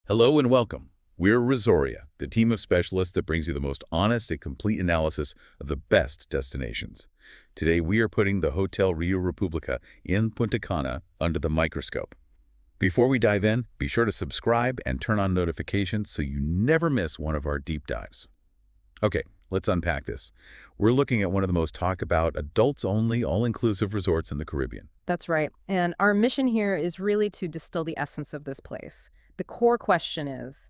Hello and welcome. We're Resortia, the team of specialists that brings you the most honest and complete analysis of the best destinations. Today, we are putting the Hotel Riu República in Punta Cana under the microscope. Before we dive in, be sure to subscribe and turn on notifications so you never miss one of our deep dives. Okay, let's unpack this. We're looking at one of the most talked about adults-only, all-inclusive resorts in the Caribbean. That's right. And our mission here is really to distill the essence of this place. The core question is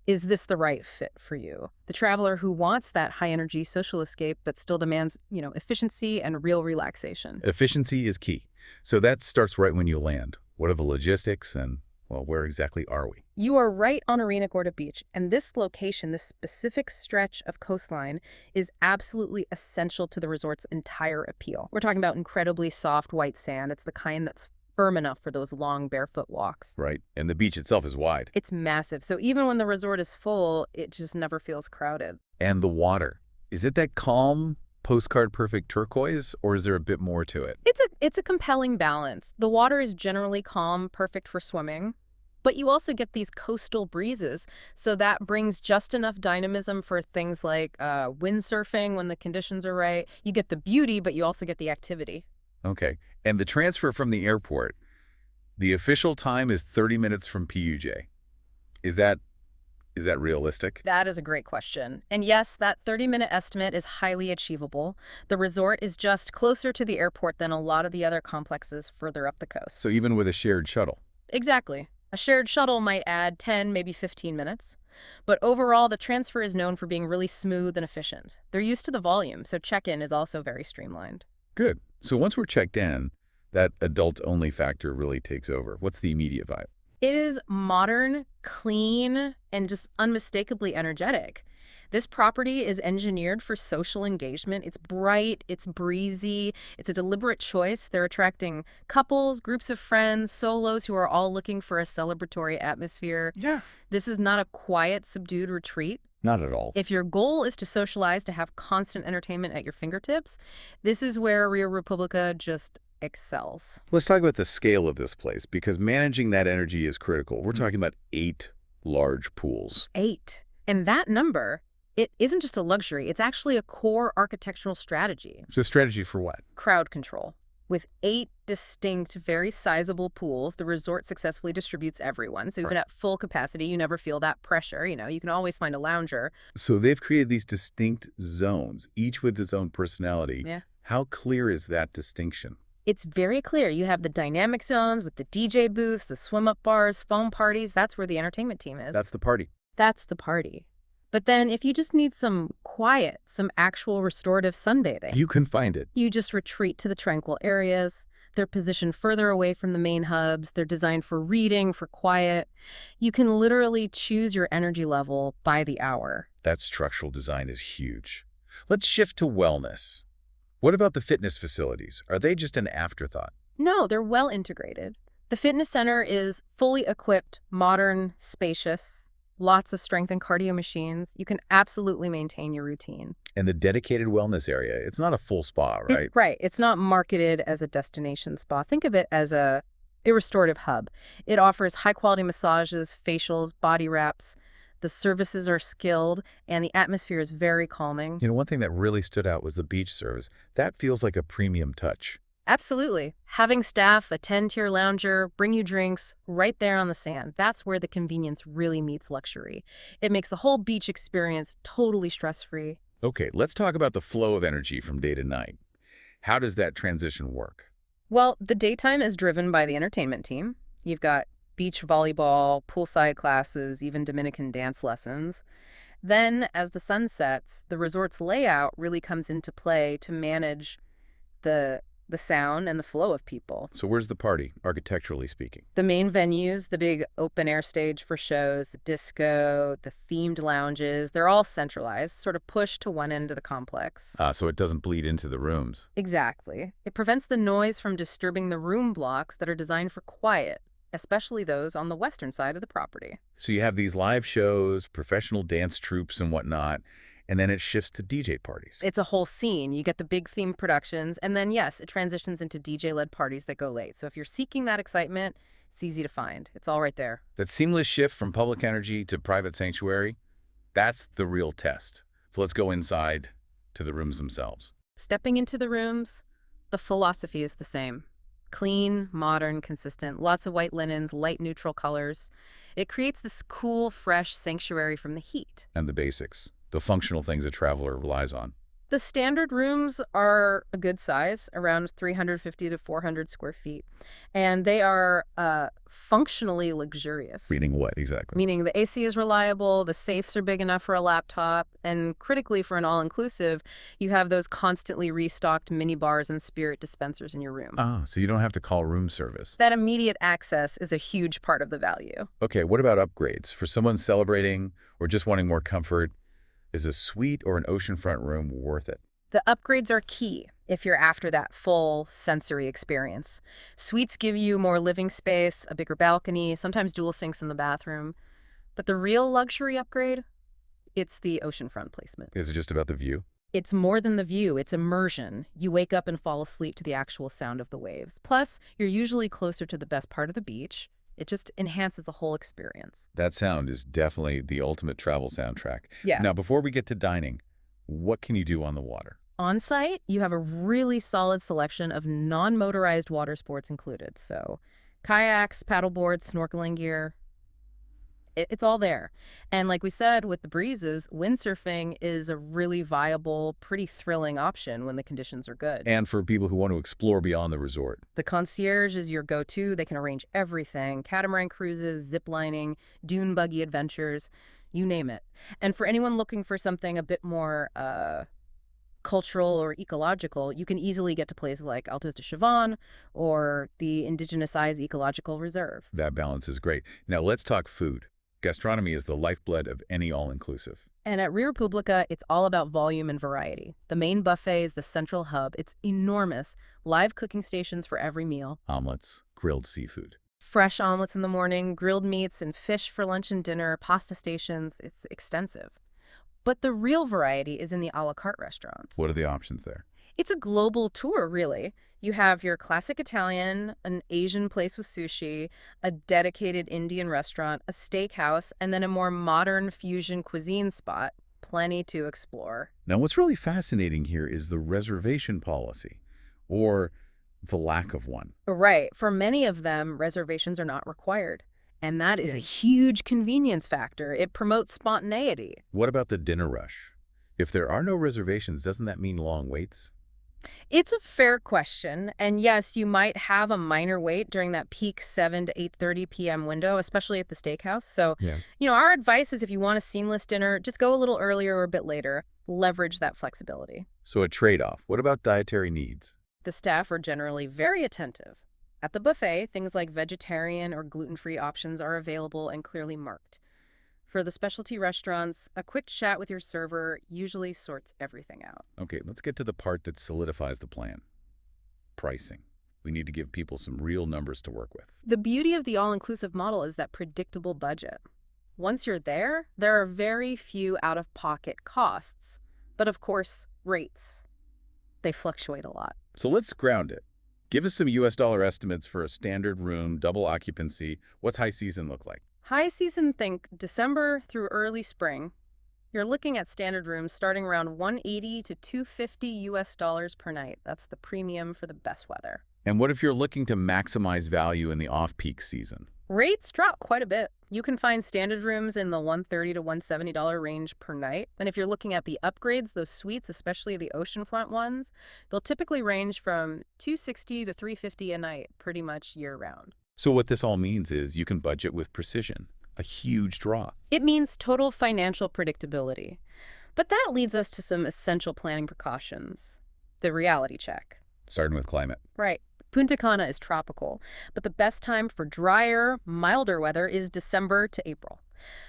this the right fit for you? The traveler who wants that high-energy social escape but still demands, efficiency and real relaxation. Efficiency is key. So that starts right when you land. What are the logistics and, well, where exactly are we? You are right on Arena Gorda Beach, and this location, this specific stretch of coastline, is absolutely essential to the resort's entire appeal. We're talking about incredibly soft white sand. It's the kind that's firm enough for those long barefoot walks. Right, and the beach itself is wide. It's massive, so even when the resort is full, it just never feels crowded. And the water. Is it that calm, postcard-perfect turquoise, or is there a bit more to it? It's a compelling balance. The water is generally calm, perfect for swimming, but you also get these coastal breezes, so that brings just enough dynamism for things like windsurfing when the conditions are right. You get the beauty, but you also get the activity. Okay, and the transfer from the airport, the official time is 30 minutes from PUJ. Is that realistic? That is a great question. And yes, that 30-minute estimate is highly achievable. The resort is just closer to the airport than a lot of the other complexes further up the coast. So even with a shared shuttle? Exactly. A shared shuttle might add 10, maybe 15 minutes. But overall, the transfer is known for being really smooth and efficient. They're used to the volume, so check-in is also very streamlined. Good. So once we're checked in, that adult-only factor really takes over. What's the immediate vibe? It is modern, clean, and just unmistakably energetic. This property is engineered for social engagement. It's bright, it's breezy, it's a deliberate choice. They're attracting couples, groups of friends, solos who are all looking for a celebratory atmosphere. Yeah. This is not a quiet, subdued retreat. Not at all. If your goal is to socialize, to have constant entertainment at your fingertips, this is where Riu República just excels. Let's talk about the scale of this place, because managing that energy is critical. We're talking about 8 large pools. 8. And that number, it isn't just a luxury. It's actually a core architectural strategy. So strategy for what? Crowd control. With 8 distinct, very sizable pools, the resort successfully distributes everyone. So even at full capacity, you never feel that pressure. You can always find a lounger. So they've created these distinct zones, each with its own personality. Yeah. How clear is that distinction? It's very clear. You have the dynamic zones with the DJ booths, the swim-up bars, foam parties. That's where the entertainment team is. That's the party. That's the party. But then if you just need some quiet, some actual restorative sunbathing, You can find it. you just retreat to the tranquil areas. They're positioned further away from the main hubs. They're designed for reading, for quiet. You can literally choose your energy level by the hour. That structural design is huge. Let's shift to wellness. What about the fitness facilities? Are they just an afterthought? No, they're well integrated. The fitness center is fully equipped, modern, spacious, lots of strength and cardio machines. You can absolutely maintain your routine. And the dedicated wellness area, it's not a full spa, right? Right. It's not marketed as a destination spa. Think of it as a restorative hub. It offers high-quality massages, facials, body wraps. The services are skilled, and the atmosphere is very calming. You know, one thing that really stood out was the beach service. That feels like a premium touch. Absolutely. Having staff attend to your lounger, bring you drinks right there on the sand. That's where the convenience really meets luxury. It makes the whole beach experience totally stress-free. Okay, let's talk about the flow of energy from day to night. How does that transition work? Well, the daytime is driven by the entertainment team. You've got beach volleyball, poolside classes, even Dominican dance lessons. Then, as the sun sets, the resort's layout really comes into play to manage the sound and the flow of people. So where's the party, architecturally speaking? The main venues, the big open-air stage for shows, the disco, the themed lounges, they're all centralized, sort of pushed to one end of the complex. So it doesn't bleed into the rooms. Exactly. It prevents the noise from disturbing the room blocks that are designed for quiet, especially those on the western side of the property. So you have these live shows, professional dance troupes and whatnot, and then it shifts to DJ parties. It's a whole scene. You get the big theme productions, and then, yes, it transitions into DJ-led parties that go late. So if you're seeking that excitement, It's easy to find. It's all right there. That seamless shift from public energy to private sanctuary, that's the real test. So let's go inside to the rooms themselves. Stepping into the rooms, the philosophy is the same. Clean, modern, consistent, lots of white linens, light neutral colors. It creates this cool, fresh sanctuary from the heat. And the basics, the functional things a traveler relies on. The standard rooms are a good size, around 350 to 400 square feet, and they are functionally luxurious. Meaning what exactly? Meaning the AC is reliable, the safes are big enough for a laptop, and critically for an all-inclusive, you have those constantly restocked mini bars and spirit dispensers in your room. Oh, so you don't have to call room service. That immediate access is a huge part of the value. Okay, what about upgrades? For someone celebrating or just wanting more comfort, is a suite or an oceanfront room worth it? The upgrades are key if you're after that full sensory experience. Suites give you more living space, a bigger balcony, sometimes dual sinks in the bathroom. But the real luxury upgrade, it's the oceanfront placement. Is it just about the view? It's more than the view, it's immersion. You wake up and fall asleep to the actual sound of the waves. Plus, you're usually closer to the best part of the beach. It just enhances the whole experience. That sound is definitely the ultimate travel soundtrack. Yeah. Now, before we get to dining, what can you do on the water? On site, you have a really solid selection of non-motorized water sports included. So kayaks, paddleboards, snorkeling gear, it's all there. And like we said, with the breezes, windsurfing is a really viable, pretty thrilling option when the conditions are good. And for people who want to explore beyond the resort. The concierge is your go-to. They can arrange everything: catamaran cruises, zip lining, dune buggy adventures, you name it. And for anyone looking for something a bit more cultural or ecological, you can easily get to places like Altos de Chavannes or the Indigenous Eyes Ecological Reserve. That balance is great. Now let's talk food. Gastronomy is the lifeblood of any all-inclusive. And at Riu República, it's all about volume and variety. The main buffet is the central hub. It's enormous. Live cooking stations for every meal. Omelets, grilled seafood. Fresh omelets in the morning, grilled meats and fish for lunch and dinner, pasta stations. It's extensive. But the real variety is in the a la carte restaurants. What are the options there? It's a global tour, really. You have your classic Italian, an Asian place with sushi, a dedicated Indian restaurant, a steakhouse, and then a more modern fusion cuisine spot. Plenty to explore. Now, what's really fascinating here is the reservation policy, or the lack of one. Right. For many of them, reservations are not required. And that is a huge convenience factor. It promotes spontaneity. What about the dinner rush? If there are no reservations, doesn't that mean long waits? It's a fair question, and yes, you might have a minor wait during that peak 7 to 8:30 p.m. window, especially at the steakhouse. So, our advice is if you want a seamless dinner, just go a little earlier or a bit later. Leverage that flexibility. So a trade-off. What about dietary needs? The staff are generally very attentive. At the buffet, things like vegetarian or gluten-free options are available and clearly marked. For the specialty restaurants, a quick chat with your server usually sorts everything out. Okay, let's get to the part that solidifies the plan. Pricing. We need to give people some real numbers to work with. The beauty of the all-inclusive model is that predictable budget. Once you're there are very few out-of-pocket costs. But of course, rates. They fluctuate a lot. So let's ground it. Give us some US dollar estimates for a standard room, double occupancy. What's high season look like? High season, think December through early spring. You're looking at standard rooms starting around $180 to $250 US per night. That's the premium for the best weather. And what if you're looking to maximize value in the off-peak season? Rates drop quite a bit. You can find standard rooms in the $130 to $170 range per night. And if you're looking at the upgrades, those suites, especially the oceanfront ones, they'll typically range from $260 to $350 a night, pretty much year-round. So what this all means is you can budget with precision, a huge draw. It means total financial predictability. But that leads us to some essential planning precautions. The reality check. Starting with climate. Right. Punta Cana is tropical, but the best time for drier, milder weather is December to April.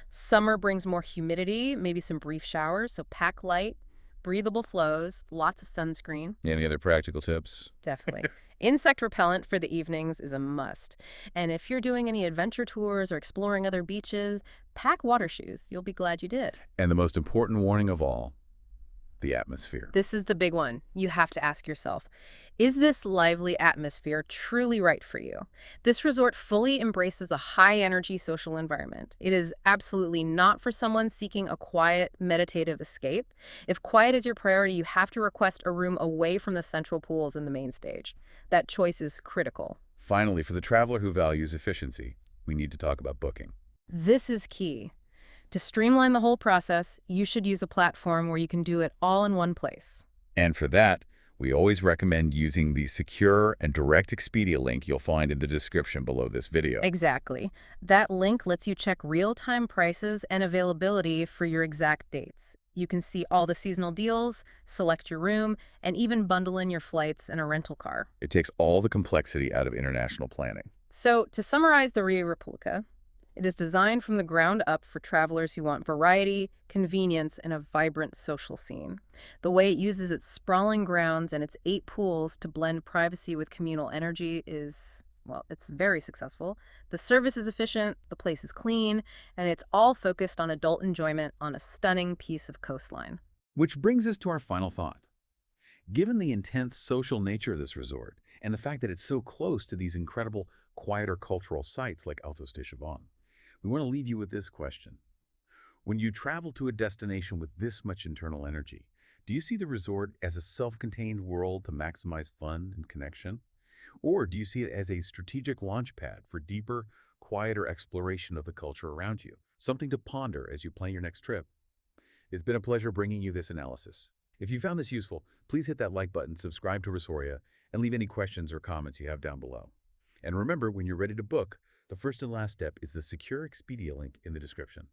Summer brings more humidity, maybe some brief showers, so pack light, breathable flows, lots of sunscreen. Any other practical tips? Definitely. Insect repellent for the evenings is a must. And if you're doing any adventure tours or exploring other beaches, pack water shoes. You'll be glad you did. And the most important warning of all, The atmosphere. This is the big one. You have to ask yourself, is this lively atmosphere truly right for you? This resort fully embraces a high-energy social environment. It is absolutely not for someone seeking a quiet, meditative escape. If quiet is your priority, you have to request a room away from the central pools and the main stage. That choice is critical. Finally, for the traveler who values efficiency, we need to talk about booking. This is key. To streamline the whole process, you should use a platform where you can do it all in one place. And for that, we always recommend using the secure and direct Expedia link you'll find in the description below this video. Exactly. That link lets you check real-time prices and availability for your exact dates. You can see all the seasonal deals, select your room, and even bundle in your flights and a rental car. It takes all the complexity out of international planning. So, to summarize the Riu República, it is designed from the ground up for travelers who want variety, convenience, and a vibrant social scene. The way it uses its sprawling grounds and its 8 pools to blend privacy with communal energy is, well, it's very successful. The service is efficient, the place is clean, and it's all focused on adult enjoyment on a stunning piece of coastline. Which brings us to our final thought. Given the intense social nature of this resort, and the fact that it's so close to these incredible, quieter cultural sites like Altos de Chavon, we want to leave you with this question. When you travel to a destination with this much internal energy, do you see the resort as a self-contained world to maximize fun and connection? Or do you see it as a strategic launchpad for deeper, quieter exploration of the culture around you? Something to ponder as you plan your next trip. It's been a pleasure bringing you this analysis. If you found this useful, please hit that like button, subscribe to Resoria, and leave any questions or comments you have down below. And remember, when you're ready to book, the first and last step is the secure Expedia link in the description.